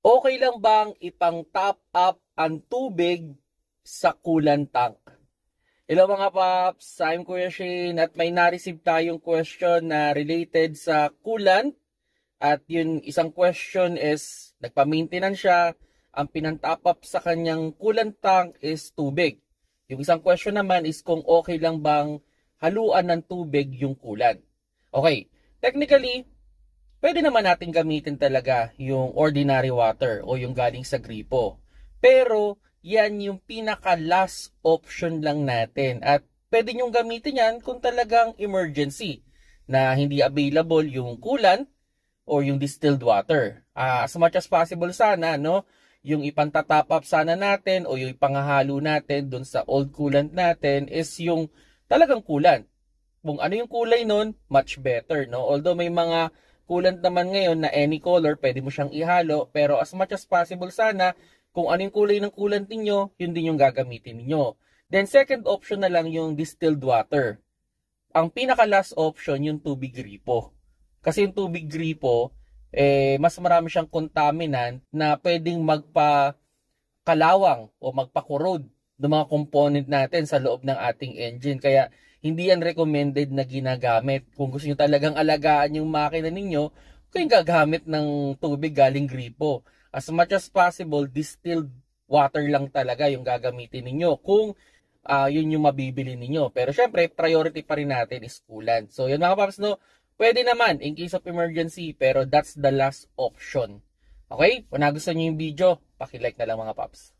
Okay lang bang ipang-top up ang tubig sa coolant tank? Hello mga paps, I'm Kuya Shane at may na-receive tayong question na related sa coolant. At yun, isang question is, nagpa-maintenance siya, ang pinang-top up sa kanyang coolant tank is tubig. Yung isang question naman is kung okay lang bang haluan ng tubig yung coolant. Okay, technically, pwede naman natin gamitin talaga yung ordinary water o yung galing sa gripo. Pero yan yung pinaka last option lang natin. At pwede nyong gamitin yan kung talagang emergency na hindi available yung coolant o yung distilled water. As much as possible sana, no? Yung ipanta-top up sana natin o yung ipangahalo natin dun sa old coolant natin is yung talagang coolant. Kung ano yung kulay nun, much better, no? Although may mga coolant naman ngayon na any color, pwede mo siyang ihalo. Pero as much as possible sana, kung ano yung kulay ng coolant ninyo, yun din yung gagamitin ninyo. Then second option na lang yung distilled water. Ang pinaka last option yung tubig gripo. Kasi yung tubig gripo, mas marami siyang contaminant na pwedeng magpakalawang o magpakorode ng mga component natin sa loob ng ating engine. Kaya hindi yan recommended na ginagamit. Kung gusto nyo talagang alagaan yung makina ninyo, kayong gagamit ng tubig galing gripo. As much as possible, distilled water lang talaga yung gagamitin ninyo kung yun yung mabibili ninyo. Pero syempre, priority pa rin natin is coolant. So yun mga paps, no? Pwede naman in case of emergency, pero that's the last option. Okay? Kung nagustuhan nyo yung video, paki-like na lang mga paps.